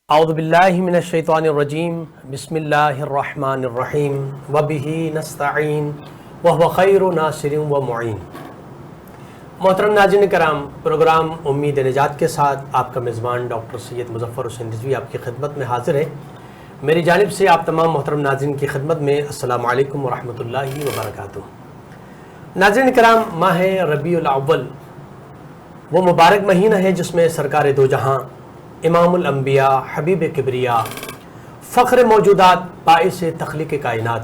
اعوذ باللہ من الشیطان الرجیم بسم اللہ الرحمن الرحیم وبہ نستعین وہو خیر ناصر و معین۔ محترم ناظرین کرام، پروگرام امید نجات کے ساتھ آپ کا میزبان ڈاکٹر سید مظفر حسین رضوی آپ کی خدمت میں حاضر ہے۔ میری جانب سے آپ تمام محترم ناظرین کی خدمت میں السلام علیکم ورحمۃ اللہ وبرکاتہ۔ ناظرین کرام، ماہ ربیع الاول وہ مبارک مہینہ ہے جس میں سرکار دو جہاں، امام الانبیاء، حبیب کبریا، فخر موجودات، باعث تخلیق کائنات،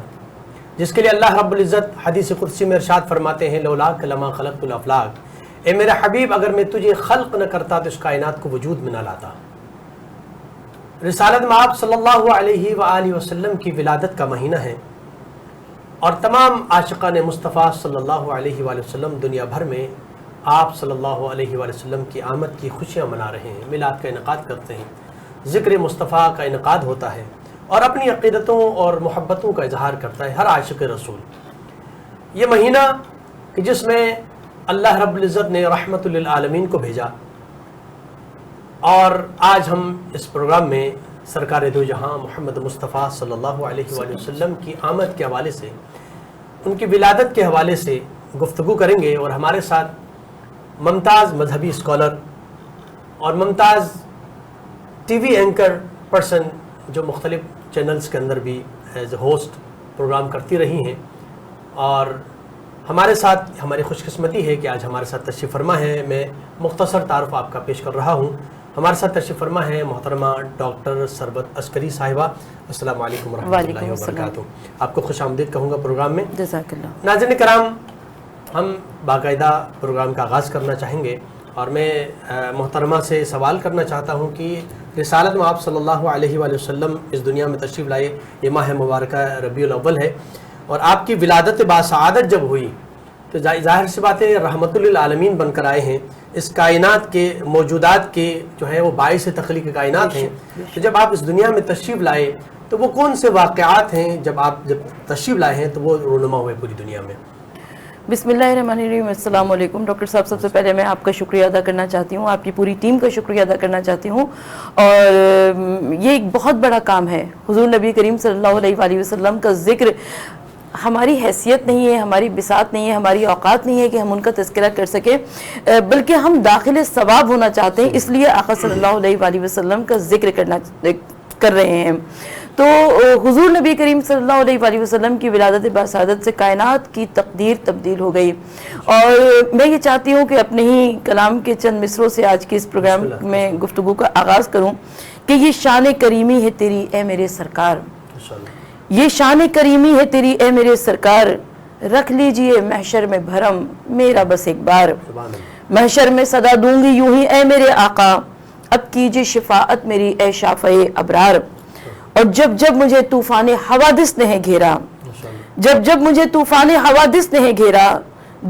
جس کے لیے اللہ رب العزت حدیث قدسی میں ارشاد فرماتے ہیں لولاک لما خلقت الافلاک، اے میرے حبیب اگر میں تجھے خلق نہ کرتا تو اس کائنات کو وجود میں نہ لاتا۔ رسالت میں آپ صلی اللہ علیہ وآلہ وسلم کی ولادت کا مہینہ ہے اور تمام عاشقان مصطفیٰ صلی اللہ علیہ وآلہ وسلم دنیا بھر میں آپ صلی اللہ علیہ وآلہ وسلم کی آمد کی خوشیاں منا رہے ہیں، میلاد کا انعقاد کرتے ہیں، ذکر مصطفیٰ کا انعقاد ہوتا ہے اور اپنی عقیدتوں اور محبتوں کا اظہار کرتا ہے ہر عاشق رسول۔ یہ مہینہ کہ جس میں اللہ رب العزت نے رحمت للعالمین کو بھیجا، اور آج ہم اس پروگرام میں سرکار دو جہاں محمد مصطفیٰ صلی اللہ علیہ وآلہ وسلم کی آمد کے حوالے سے، ان کی ولادت کے حوالے سے گفتگو کریں گے، اور ہمارے ساتھ ممتاز مذہبی اسکالر اور ممتاز ٹی وی اینکر پرسن جو مختلف چینلز کے اندر بھی ایز اے ہوسٹ پروگرام کرتی رہی ہیں، اور ہمارے ساتھ ہماری خوش قسمتی ہے کہ آج ہمارے ساتھ تشریف فرما ہے۔ میں مختصر تعارف آپ کا پیش کر رہا ہوں۔ ہمارے ساتھ تشریف فرما ہے محترمہ ڈاکٹر ثروت عسکری صاحبہ۔ السلام علیکم ورحمۃ اللہ وبرکاتہ۔ آپ کو خوش آمدید کہوں گا پروگرام میں۔ جزاک اللہ۔ ناظرین کرام، ہم باقاعدہ پروگرام کا آغاز کرنا چاہیں گے، اور میں محترمہ سے سوال کرنا چاہتا ہوں کہ رسالت میں آپ صلی اللہ علیہ وآلہ وسلم اس دنیا میں تشریف لائے، یہ ماہ مبارکہ ربیع الاول ہے، اور آپ کی ولادت باسعادت جب ہوئی تو ظاہر سی بات ہے رحمت للعالمین بن کر آئے ہیں، اس کائنات کے موجودات کے جو ہے وہ باعث تخلیق کائنات ہیں۔ تو جب آپ اس دنیا میں تشریف لائے تو وہ کون سے واقعات ہیں جب تشریف لائے ہیں تو وہ رونما ہوئے پوری دنیا میں؟ بسم اللہ الرحمن الرحیم۔ السلام علیکم ڈاکٹر صاحب، سب سے پہلے میں آپ کا شکریہ ادا کرنا چاہتی ہوں، آپ کی پوری ٹیم کا شکریہ ادا کرنا چاہتی ہوں، اور یہ ایک بہت بڑا کام ہے۔ حضور نبی کریم صلی اللہ علیہ وآلہ وسلم کا ذکر ہماری حیثیت نہیں ہے، ہماری بساط نہیں ہے، ہماری اوقات نہیں ہے کہ ہم ان کا تذکرہ کر سکیں، بلکہ ہم داخل ثواب ہونا چاہتے ہیں، اس لیے آقا صلی اللہ علیہ وآلہ وسلم کا ذکر کر رہے ہیں۔ تو حضور نبی کریم صلی اللہ علیہ وآلہ وسلم کی ولادت باسعادت سے کائنات کی تقدیر تبدیل ہو گئی، اور میں یہ چاہتی ہوں کہ اپنے ہی کلام کے چند مصروں سے آج کے اس پروگرام میں گفتگو کا آغاز کروں کہ یہ شان کریمی ہے تیری اے میرے سرکار، یہ شان کریمی ہے تیری اے میرے سرکار، رکھ لیجئے محشر میں بھرم میرا بس ایک بار، محشر میں صدا دوں گی یوں ہی اے میرے آقا، اب کیجئے شفاعت میری اے شافع ابرار، اور جب جب مجھے طوفان حوادث نے گھیرا، جب جب مجھے طوفان حوادث نے گھیرا،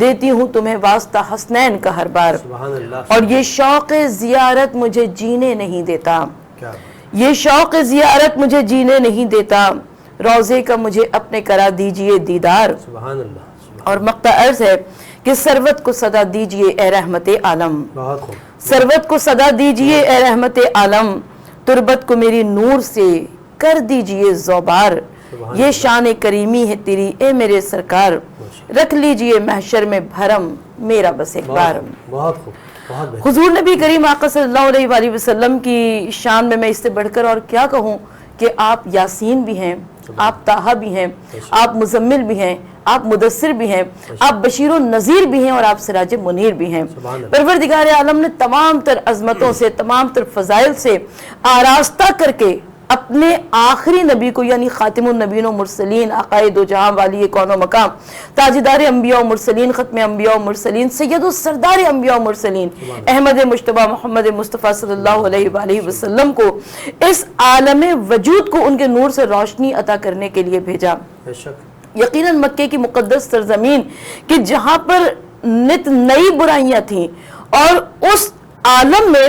دیتی ہوں تمہیں واسطہ حسنین کا ہر بار، اور یہ شوق زیارت مجھے جینے نہیں دیتا، یہ شوق زیارت مجھے جینے نہیں دیتا، روضے کا مجھے اپنے کرا دیجئے دیدار، اور مقطع عرض ہے کہ سروت کو صدا دیجئے اے رحمت عالم، سروت کو صدا دیجئے اے رحمت عالم، تربت کو میری نور سے کر دیجئے زوبار، یہ شان کریمی ہے تیری اے میرے سرکار، رکھ لیجئے محشر میں بھرم میرا بس ایک بار۔ حضور نبی کریم آقا صلی اللہ علیہ وآلہ وسلم کی شان میں اس سے بڑھ کر اور کیا کہوں کہ آپ یاسین بھی ہیں، آپ طٰہٰ بھی ہیں، آپ مزمل بھی ہیں، آپ مدثر بھی ہیں، آپ بشیر و نذیر بھی ہیں، اور آپ سراج منیر بھی ہیں۔ پروردگار عالم نے تمام تر عظمتوں سے، تمام تر فضائل سے آراستہ کر کے اپنے آخری نبی کو، یعنی خاتم النبیین و مرسلین، آقائے دو جہاں، والی کون و مقام، تاجدار انبیاء و مرسلین، ختم انبیاء و مرسلین، سید و سردار انبیاء و مرسلین، احمد مجتبیٰ محمد مصطفیٰ صلی اللہ علیہ وآلہ وسلم کو اس عالم وجود کو ان کے نور سے روشنی عطا کرنے کے لیے بھیجا۔ یقیناً مکے کی مقدس سرزمین کہ جہاں پر نت نئی برائیاں تھیں، اور اس عالم میں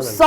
100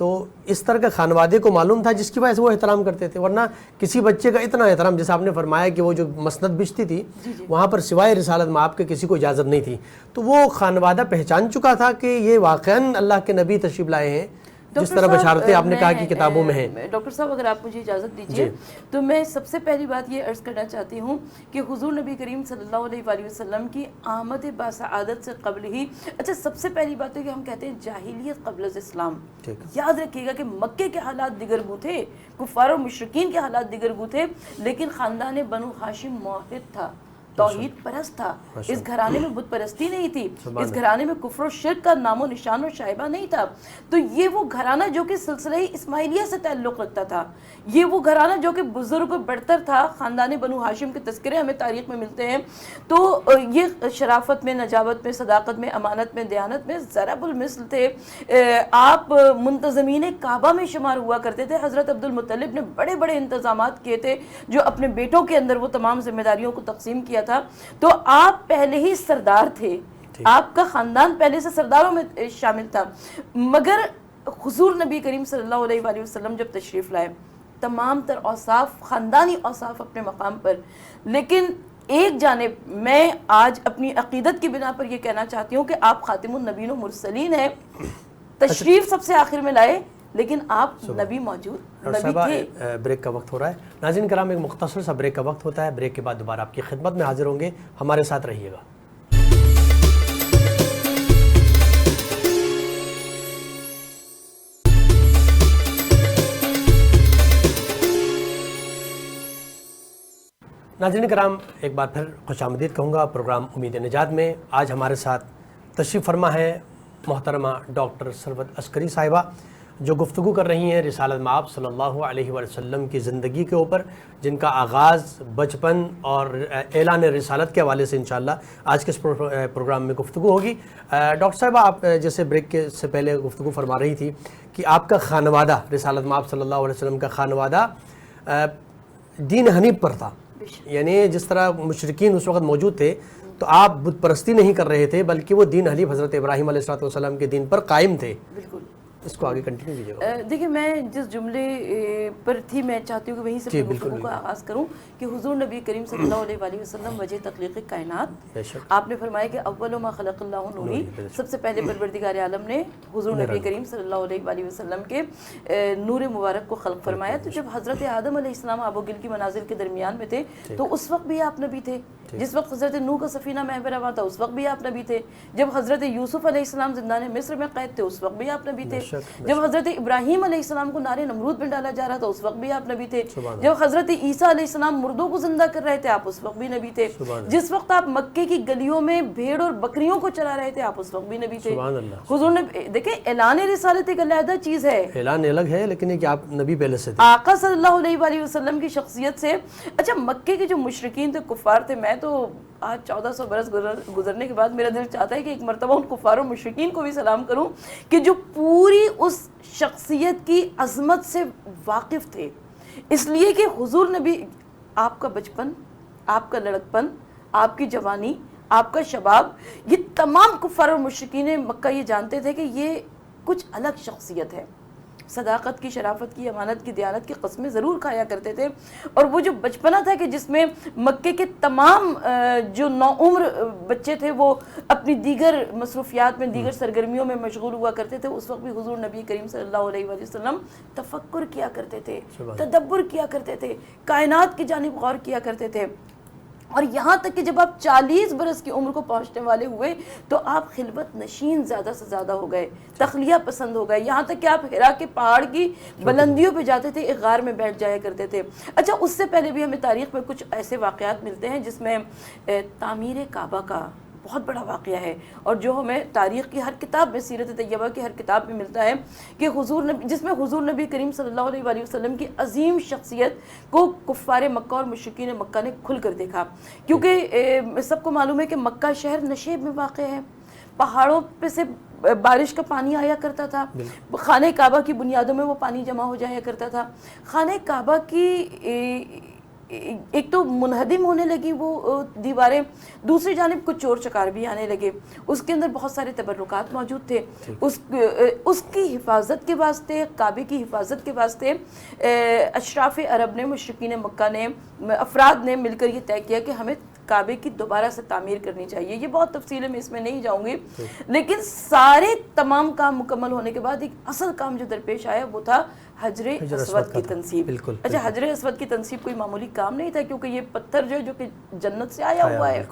تو اس طرح کے خانوادے کو معلوم تھا جس کی وجہ سے وہ احترام کرتے تھے، ورنہ کسی بچے کا اتنا احترام، جیسے آپ نے فرمایا کہ وہ جو مسند بچتی تھی وہاں پر سوائے رسالت مآب کے کسی کو اجازت نہیں تھی، تو وہ خانوادہ پہچان چکا تھا کہ یہ واقعاً اللہ کے نبی تشریف لائے ہیں جس طرح بشارتیں آپ نے کہا کہ کتابوں میں ہیں۔ ڈاکٹر صاحب اگر آپ مجھے اجازت دیجیے تو میں سب سے پہلی بات یہ عرض کرنا چاہتی ہوں کہ حضور نبی کریم صلی اللہ علیہ وآلہ وسلم کی آمد باسعادت سے قبل ہی، اچھا سب سے پہلی بات ہے کہ ہم کہتے ہیں جاہلیت قبل از اسلام، یاد رکھیے گا کہ مکے کے حالات دیگر گو تھے، کفار و مشرکین کے حالات دیگر گو تھے، لیکن خاندان بنو ہاشم موحد تھا، توحید پرست تھا، اس گھرانے میں بت پرستی نہیں تھی، اس گھرانے میں کفر و شرک کا نام و نشان و شائبہ نہیں تھا، تو یہ وہ گھرانہ جو کہ سلسلہ اسماعیلیہ سے تعلق رکھتا تھا، یہ وہ گھرانہ جو کہ بزرگ و برتر تھا، خاندان بنو ہاشم کے تذکرے ہمیں تاریخ میں ملتے ہیں، تو یہ شرافت میں، نجابت میں، صداقت میں، امانت میں، دیانت میں ضرب المثل تھے۔ آپ منتظمین کعبہ میں شمار ہوا کرتے تھے، حضرت عبد المطلب نے بڑے بڑے انتظامات کیے تھے جو اپنے بیٹوں کے اندر وہ تمام ذمہ داریوں کو تقسیم کیا تھا، تو آپ پہلے ہی سردار تھے، آپ کا خاندان پہلے سے سرداروں میں شامل تھا، مگر حضور نبی کریم صلی اللہ علیہ وآلہ وسلم جب تشریف لائے، تمام تر اوصاف، خاندانی اوصاف اپنے مقام پر، لیکن ایک جانب میں آج اپنی عقیدت کی بنا پر یہ کہنا چاہتی ہوں کہ آپ خاتم النبیین و مرسلین ہیں، تشریف سب سے آخر میں لائے لیکن آپ نبی موجود نبی تھے۔ بریک کا وقت ہو رہا ہے ناظرین کرام، ایک مختصر سا بریک کا وقت ہوتا ہے، بریک کے بعد دوبارہ آپ کی خدمت میں حاضر ہوں گے، ہمارے ساتھ رہیے گا۔ ناظرین کرام، ایک بار پھر خوش آمدید کہوں گا پروگرام امید نجات میں۔ آج ہمارے ساتھ تشریف فرما ہے محترمہ ڈاکٹر ثروت عسکری صاحبہ، جو گفتگو کر رہی ہیں رسالت مآب صلی اللہ علیہ وسلم کی زندگی کے اوپر، جن کا آغاز بچپن اور اعلان رسالت کے حوالے سے انشاءاللہ آج کے اس پروگرام میں گفتگو ہوگی۔ ڈاکٹر صاحبہ، آپ جیسے بریک کے سے پہلے گفتگو فرما رہی تھی کہ آپ کا خانوادہ، رسالت مآب صلی اللہ علیہ وسلم کا خانوادہ دین حنیف پر تھا، یعنی جس طرح مشرکین اس وقت موجود تھے تو آپ بت پرستی نہیں کر رہے تھے، بلکہ وہ دین حنیف حضرت ابراہیم علیہ السلام کے دین پر قائم تھے۔ بالکل، اس کو آگے کنٹینیو کیجیے گا۔ دیکھیں، میں جس جملے پر تھی میں چاہتی ہوں کہ وہیں سے گفتگو کا آغاز کروں کہ حضور نبی کریم صلی اللہ علیہ وآلہ وسلم وجہ تخلیق کائنات، آپ نے فرمایا کہ اول ما خلق اللہ نوری، سب سے پہلے پروردگار عالم نے حضور نبی کریم صلی اللہ علیہ وآلہ وسلم کے نور مبارک کو خلق فرمایا۔ تو جب حضرت آدم علیہ السلام آب و گل کی منازل کے درمیان میں تھے تو اس وقت بھی آپ نبی تھے، جس وقت حضرت نوح کا سفینہ محو رواں تھا اس وقت بھی آپ نبی تھے، جب حضرت یوسف علیہ السلام زندان مصر میں قید تھے اس وقت بھی آپ نبی تھے، جب حضرت ابراہیم علیہ السلام کو نار نمرود میں ڈالا جا رہا تھا اس وقت بھی آپ نبی تھے، جب حضرت عیسیٰ علیہ السلام مردوں کو زندہ کر رہے تھے آپ اس وقت بھی نبی تھے، جس وقت آپ مکے کی گلیوں میں بھیڑ اور بکریوں کو چلا رہے تھے آپ اس وقت بھی نبی تھے۔ حضور نے دیکھیں، اعلان رسالت ایک علیحدہ چیز ہے، اعلان الگ ہے، لیکن کہ آپ نبی پہلے سے تھے، آقا صلی اللہ علیہ وآلہ وسلم کی شخصیت سے۔ اچھا، مکے کے جو مشرکین تھے، کفار تھے، میں تو آج 1400 برس گزرنے کے بعد میرا دل چاہتا ہے کہ ایک مرتبہ ان کفار و مشرکین کو بھی سلام کروں کہ جو پوری اس شخصیت کی عظمت سے واقف تھے، اس لیے کہ حضور نبی، آپ کا بچپن، آپ کا لڑکپن، آپ کی جوانی، آپ کا شباب، یہ تمام کفار و مشرکین مکہ یہ جانتے تھے کہ یہ کچھ الگ شخصیت ہے، صداقت کی، شرافت کی، امانت کی، دیانت کی قسمیں ضرور کھایا کرتے تھے، اور وہ جو بچپنا تھا کہ جس میں مکے کے تمام جو نوعمر بچے تھے وہ اپنی دیگر مصروفیات میں، دیگر سرگرمیوں میں مشغول ہوا کرتے تھے، اس وقت بھی حضور نبی کریم صلی اللہ علیہ وآلہ وسلم تفکر کیا کرتے تھے، تدبر کیا کرتے تھے، کائنات کی جانب غور کیا کرتے تھے، اور یہاں تک کہ جب آپ 40 برس کی عمر کو پہنچنے والے ہوئے تو آپ خلوت نشین زیادہ سے زیادہ ہو گئے، تخلیہ پسند ہو گئے، یہاں تک کہ آپ حرا کے پہاڑ کی بلندیوں پہ جاتے تھے، ایک غار میں بیٹھ جایا کرتے تھے۔ اچھا، اس سے پہلے بھی ہمیں تاریخ میں کچھ ایسے واقعات ملتے ہیں جس میں تعمیر کعبہ کا بہت بڑا واقعہ ہے، اور جو ہمیں تاریخ کی ہر کتاب میں، سیرت طیبہ کی ہر کتاب میں ملتا ہے کہ حضور نبی، جس میں حضور نبی کریم صلی اللہ علیہ وآلہ وسلم کی عظیم شخصیت کو کفار مکہ اور مشرکین مکہ نے کھل کر دیکھا، کیونکہ سب کو معلوم ہے کہ مکہ شہر نشیب میں واقع ہے، پہاڑوں پہ سے بارش کا پانی آیا کرتا تھا، خانہ کعبہ کی بنیادوں میں وہ پانی جمع ہو جایا کرتا تھا، خانہ کعبہ کی ایک تو منہدم ہونے لگی وہ دیواریں، دوسری جانب کچھ چور چکار بھی آنے لگے. اس کے اندر بہت سارے تبرکات موجود تھے. اس کی حفاظت کے واسطے، کعبے کی حفاظت کے واسطے اشراف عرب نے، مشرکین مکہ نے، افراد نے مل کر یہ طے کیا کہ ہمیں کعبے کی دوبارہ سے تعمیر کرنی چاہیے. یہ بہت تفصیل ہے، میں اس میں نہیں جاؤں گی، لیکن سارے تمام کام مکمل ہونے کے بعد ایک اصل کام جو درپیش آیا وہ تھا حجر اسود کی تنصیب. اچھا، حجر اسود کی تنصیب کوئی معمولی کام نہیں تھا، کیونکہ یہ پتھر جو کہ جنت سے آیا ہوا ہے،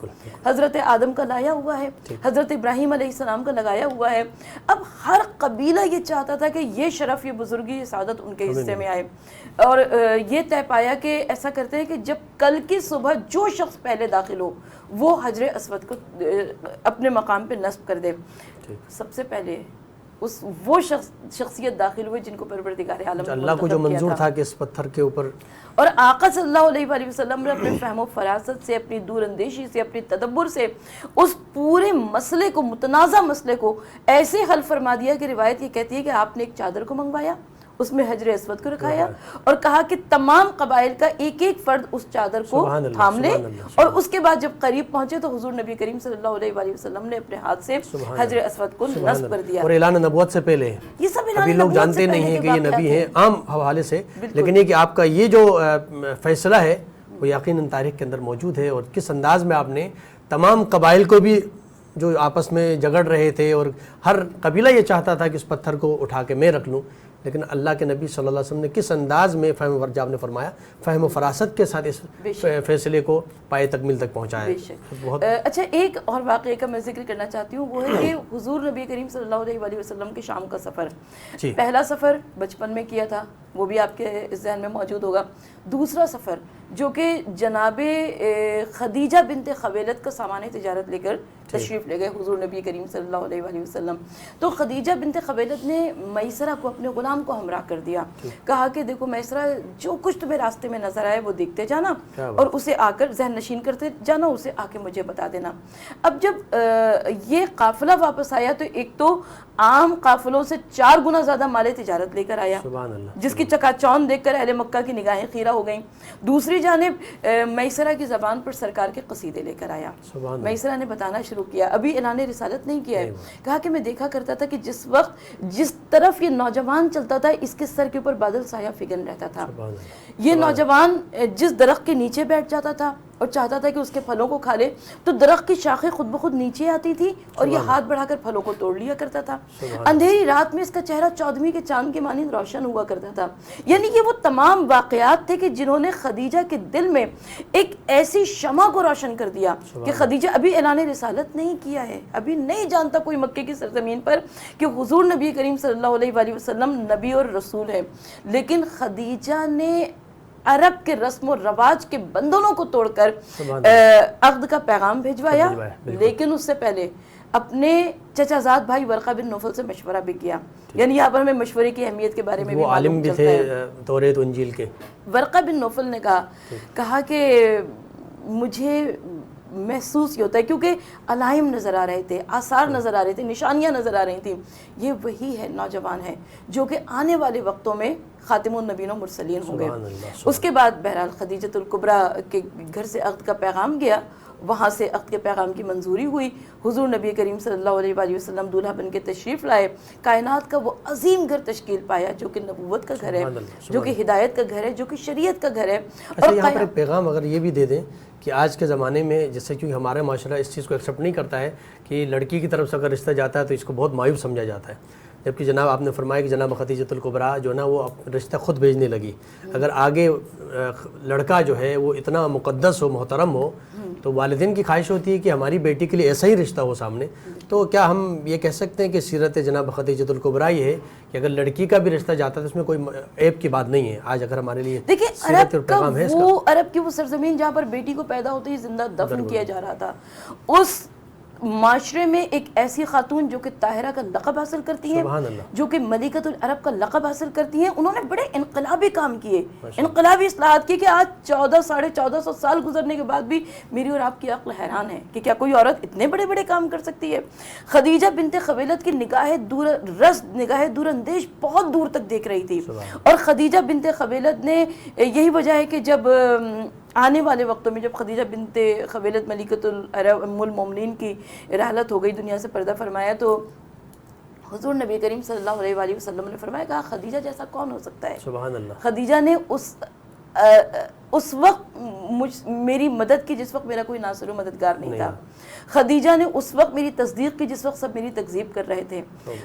حضرت آدم کا لایا ہوا ہے، حضرت ابراہیم علیہ السلام کا لگایا ہوا ہے. اب ہر قبیلہ یہ چاہتا تھا کہ یہ شرف، یہ بزرگی، یہ سعادت ان کے حصے میں آئے، اور یہ طے پایا کہ ایسا کرتے ہیں کہ جب کل کی صبح جو شخص پہلے داخل ہو وہ حجر اسود کو اپنے مقام پہ نصب کر دے. سب سے پہلے وہ شخصیت داخل ہوئے جن کو پروردگار عالم اللہ کو جو منظور تھا کہ اس پتھر کے اوپر، اور آقا صلی اللہ علیہ وآلہ وسلم نے اپنے فہم و فراست سے، اپنی دور اندیشی سے، اپنی تدبر سے اس پورے مسئلے کو، متنازع مسئلے کو ایسے حل فرما دیا کہ روایت یہ کہتی ہے کہ آپ نے ایک چادر کو منگوایا، اس میں حجر اسود کو رکھایا اور کہا کہ تمام قبائل کا ایک ایک فرد اس چادر کو تھام لے، اور اس کے بعد جب قریب پہنچے تو حضور نبی کریم صلی اللہ علیہ وآلہ وسلم نے اپنے ہاتھ سے حجر اسود کو نصب کر دیا. اور اعلان نبوت سے پہلے یہ سب ابھی لوگ جانتے نہیں ہیں کہ یہ نبی ہیں عام حوالے سے، لیکن یہ کہ آپ کا یہ جو فیصلہ ہے وہ یقیناً تاریخ کے اندر موجود ہے، اور کس انداز میں آپ نے تمام قبائل کو بھی جو آپس میں جگڑ رہے تھے، اور ہر قبیلہ یہ چاہتا تھا کہ اس پتھر کو اٹھا کے میں رکھ لوں، لیکن اللہ کے نبی صلی اللہ علیہ وسلم نے کس انداز میں فہم، نے فرمایا فہم و فراست کے ساتھ اس فیصلے کو پائے تکمیل تک پہنچایا. بہت اچھا، ایک اور واقعے کا میں ذکر کرنا چاہتی ہوں، وہ ہے کہ حضور نبی کریم صلی اللہ علیہ وآلہ وسلم کے شام کا سفر. پہلا سفر بچپن میں کیا تھا، وہ بھی آپ کے ذہن میں موجود ہوگا. دوسرا سفر جو کہ جناب خدیجہ بنت خویلد کا سامان تجارت لے کر تشریف لے گئے حضور نبی کریم صلی اللہ علیہ وآلہ وسلم. تو خدیجہ بنت خویلد نے میسرہ کو، اپنے غلام کو ہمراہ کر دیا. کہا کہ دیکھو میسرہ، جو کچھ تمہیں راستے میں نظر آئے وہ دیکھتے جانا اور اسے آ کر ذہن نشین کرتے جانا، اسے آ کے مجھے بتا دینا. اب جب یہ قافلہ واپس آیا تو ایک تو عام قافلوں سے 4 گنا زیادہ مال تجارت لے کر آیا، جس کی چکا چوند دیکھ کر اہل مکہ کی نگاہیں خیرہ ہو گئیں. دوسری جانب میسرہ کی زبان پر سرکار کے قصیدے لے کر آیا. میسرہ نے بتانا شروع کیا، ابھی اعلان رسالت نہیں کیا ہے. کہا کہ میں دیکھا کرتا تھا کہ جس وقت جس طرف یہ نوجوان چلتا تھا اس کے سر کے اوپر بادل سایہ فگن رہتا تھا. یہ نوجوان جس درخت کے نیچے بیٹھ جاتا تھا اور چاہتا تھا کہ اس کے پھلوں کو کھا لے تو درخت کی شاخیں خود بخود نیچے آتی تھی اور یہ ہاتھ بڑھا کر پھلوں کو توڑ لیا کرتا تھا. اندھیری رات میں اس کا چہرہ 14ویں کے چاند کے مانند روشن ہوا کرتا تھا. یعنی یہ وہ تمام واقعات تھے کہ جنہوں نے خدیجہ کے دل میں ایک ایسی شمع کو روشن کر دیا کہ خدیجہ ابھی اعلان رسالت نہیں کیا ہے، ابھی نہیں جانتا کوئی مکے کی سرزمین پر کہ حضور نبی کریم صلی اللہ علیہ وآلہ وسلم نبی اور رسول ہے. لیکن خدیجہ نے عرب کے رسم و رواج کے بندھنوں کو توڑ کر عقد کا پیغام بھیجوایا، لیکن اس سے پہلے اپنے چچا زاد بھائی ورقہ بن نوفل سے مشورہ بھی کیا. یعنی یہاں پر ہمیں مشورے کی اہمیت کے بارے میں بھی عالم بھی تھے توریت و انجیل کے. ورقہ بن نوفل نے کہا کہ مجھے محسوس یہ ہوتا ہے، کیونکہ علائم نظر آ رہے تھے، آثار نظر آ رہے تھے، نشانیاں نظر آ رہی تھیں، یہ وہی ہے نوجوان ہے جو کہ آنے والے وقتوں میں خاتم النبیین و مرسلین ہوں گے. اس کے بعد بہرحال خدیجۃ الکبریٰ کے گھر سے عقد کا پیغام گیا، وہاں سے عقد کے پیغام کی منظوری ہوئی. حضور نبی کریم صلی اللہ علیہ وآلہ وسلم دولہا بن کے تشریف لائے. کائنات کا وہ عظیم گھر تشکیل پایا جو کہ نبوت کا گھر ہے، جو کہ ہدایت کا گھر ہے، جو کہ شریعت کا گھر ہے. اور یہاں پر پیغام اگر یہ بھی دے دیں کہ آج کے زمانے میں جیسے کیونکہ ہمارا معاشرہ اس چیز کو ایکسیپٹ نہیں کرتا ہے کہ لڑکی کی طرف سے اگر رشتہ جاتا ہے تو اس کو بہت مایوب سمجھا جاتا ہے، جبکہ جناب آپ نے فرمایا کہ جناب خدیجۃ الکبریٰ جو نا وہ رشتہ خود بھیجنے لگی. اگر آگے لڑکا جو ہے وہ اتنا مقدس ہو، محترم ہو، تو والدین کی خواہش ہوتی ہے کہ ہماری بیٹی کے لیے ایسا ہی رشتہ ہو سامنے. تو کیا ہم یہ کہہ سکتے ہیں کہ سیرت جناب خدیجۃ الکبریٰ یہ ہے کہ اگر لڑکی کا بھی رشتہ جاتا ہے تو اس میں کوئی عیب کی بات نہیں ہے؟ آج اگر ہمارے لیے دیکھیں عرب کی وہ سرزمین جہاں پر بیٹی کو پیدا ہوتے ہی زندہ دفن کیا جا رہا تھا، اس معاشرے میں ایک ایسی خاتون جو کہ طاہرہ کا لقب حاصل کرتی ہیں، جو کہ ملکۃ العرب کا لقب حاصل کرتی ہیں، انہوں نے بڑے انقلابی کام کیے، انقلابی اصلاحات کی کہ آج 1400 سال گزرنے کے بعد بھی میری اور آپ کی عقل حیران ہے کہ کیا کوئی عورت اتنے بڑے بڑے کام کر سکتی ہے. خدیجہ بنت خویلد کی نگاہ دور اندیش بہت دور تک دیکھ رہی تھی، اور خدیجہ بنت خویلد نے یہی وجہ ہے کہ جب آنے والے وقتوں میں جب خدیجہ بنت خویلد ملکۃ العرب ام المومنین کی رحلت ہو گئی، دنیا سے پردہ فرمایا، تو حضور نبی کریم صلی اللہ علیہ وآلہ وسلم نے فرمایا کہا خدیجہ جیسا کون ہو سکتا ہے؟ سبحان اللہ۔ خدیجہ نے اس وقت میری مدد کی جس وقت میرا کوئی ناصر و مددگار نہیں تھا۔ خدیجہ نے اس وقت میری تصدیق کی جس وقت سب میری تکذیب کر رہے تھے۔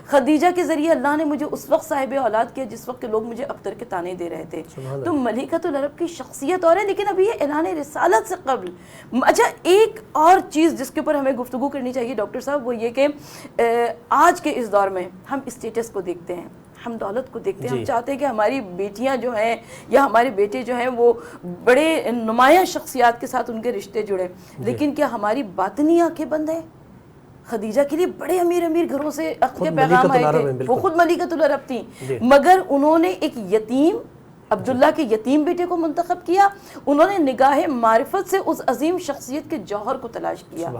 خدیجہ کے ذریعے اللہ نے مجھے اس وقت صاحب اولاد کیا جس وقت کے لوگ مجھے ابتر کے تانے دے رہے تھے۔ تو ملکۃ العرب کی شخصیت اور ہے، لیکن ابھی یہ اعلان رسالت سے قبل اچھا ایک اور چیز جس کے اوپر ہمیں گفتگو کرنی چاہیے ڈاکٹر صاحب، وہ یہ کہ آج کے اس دور میں ہم اسٹیٹس کو دیکھتے ہیں، ہم دولت کو دیکھتے ہیں، ہم چاہتے ہیں کہ ہماری بیٹیاں جو ہیں یا ہمارے بیٹے جو ہیں وہ بڑے نمایاں شخصیات کے ساتھ ان کے رشتے جڑے، لیکن کیا ہماری باطنی آنکھیں بند ہیں؟ خدیجہ کے لیے بڑے امیر گھروں سے عقد کے پیغام آئے تھے، وہ خود ملکۃ العرب تھیں، مگر انہوں نے ایک یتیم عبداللہ کے یتیم بیٹے کو منتخب کیا، انہوں نے نگاہ معرفت سے اس عظیم شخصیت کے جوہر کو تلاش کیا،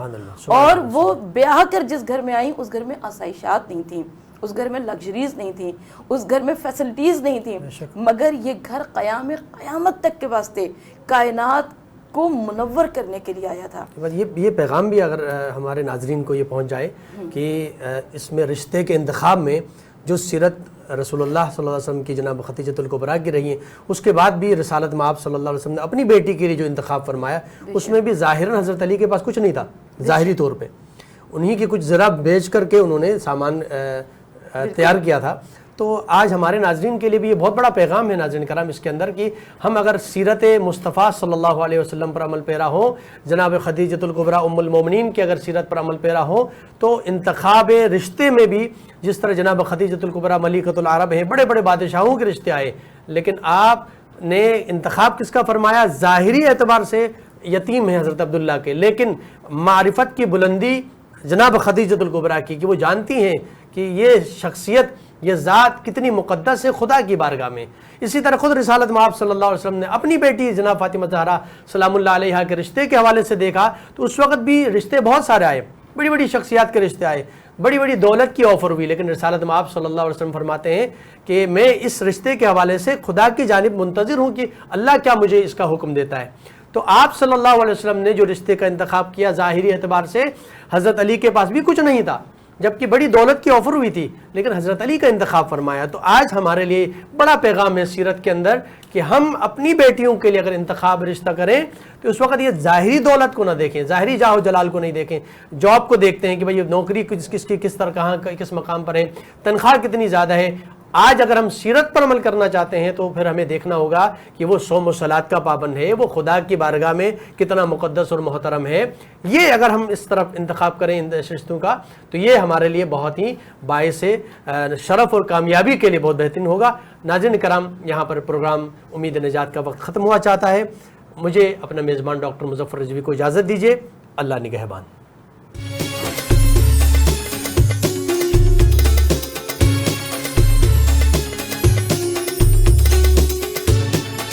اور وہ بیاہ کر جس گھر میں آئیں اس گھر میں آسائشات نہیں تھیں، اس گھر میں لگژریز نہیں تھیں، اس گھر میں فیسلٹیز نہیں تھیں، مگر یہ گھر قیامت تک کے واسطے کائنات کو منور کرنے کے لیے آیا تھا۔ یہ پیغام بھی اگر ہمارے ناظرین کو یہ پہنچ جائے کہ اس میں رشتے کے انتخاب میں جو سیرت رسول اللہ صلی اللہ علیہ وسلم کی جناب خدیجۃ الکبریٰ کی رہی ہیں، اس کے بعد بھی رسالت مآب صلی اللہ علیہ وسلم نے اپنی بیٹی کے لیے جو انتخاب فرمایا اس میں بھی ظاہراً حضرت علی کے پاس کچھ نہیں تھا، ظاہری طور پہ انہی کی کچھ ذرا بیچ کر کے انہوں نے سامان تیار کیا تھا۔ تو آج ہمارے ناظرین کے لیے بھی یہ بہت بڑا پیغام ہے ناظرین کرام اس کے اندر کہ ہم اگر سیرت مصطفیٰ صلی اللہ علیہ وسلم پر عمل پیرا ہوں، جناب خدیجۃ الکبریٰ ام المومنین کی اگر سیرت پر عمل پیرا ہوں، تو انتخاب رشتے میں بھی جس طرح جناب خدیجۃ الکبریٰ ملکۃ العرب ہیں، بڑے بڑے بادشاہوں کے رشتے آئے، لیکن آپ نے انتخاب کس کا فرمایا؟ ظاہری اعتبار سے یتیم ہیں حضرت عبداللہ کے، لیکن معرفت کی بلندی جناب خدیجۃ الکبریٰ کی کہ وہ جانتی ہیں کہ یہ شخصیت، یہ ذات کتنی مقدس ہے خدا کی بارگاہ میں۔ اسی طرح خود رسالت مآب صلی اللہ علیہ وسلم نے اپنی بیٹی جناب فاطمہ زہرا سلام اللہ علیہا کے رشتے کے حوالے سے دیکھا تو اس وقت بھی رشتے بہت سارے آئے، بڑی بڑی شخصیات کے رشتے آئے، بڑی بڑی دولت کی آفر ہوئی، لیکن رسالت مآب صلی اللہ علیہ وسلم فرماتے ہیں کہ میں اس رشتے کے حوالے سے خدا کی جانب منتظر ہوں کہ اللہ کیا مجھے اس کا حکم دیتا ہے۔ تو آپ صلی اللہ علیہ وسلم نے جو رشتے کا انتخاب کیا ظاہری اعتبار سے، حضرت علی کے پاس بھی کچھ نہیں تھا جبکہ بڑی دولت کی آفر ہوئی تھی، لیکن حضرت علی کا انتخاب فرمایا۔ تو آج ہمارے لیے بڑا پیغام ہے سیرت کے اندر کہ ہم اپنی بیٹیوں کے لیے اگر انتخاب رشتہ کریں تو اس وقت یہ ظاہری دولت کو نہ دیکھیں، ظاہری جاہ و جلال کو نہیں دیکھیں، جاب کو دیکھتے ہیں کہ بھئی نوکری کس کی کس طرح کہاں کس مقام پر ہے، تنخواہ کتنی زیادہ ہے۔ آج اگر ہم سیرت پر عمل کرنا چاہتے ہیں تو پھر ہمیں دیکھنا ہوگا کہ وہ صوم و صلات کا پابند ہے، وہ خدا کی بارگاہ میں کتنا مقدس اور محترم ہے۔ یہ اگر ہم اس طرف انتخاب کریں ان رشتوں کا تو یہ ہمارے لیے بہت ہی باعث شرف اور کامیابی کے لیے بہت بہترین ہوگا۔ ناظرین کرام، یہاں پر پروگرام امید نجات کا وقت ختم ہوا چاہتا ہے۔ مجھے اپنا میزبان ڈاکٹر مظفر رضوی کو اجازت دیجیے۔ اللہ نگہبان۔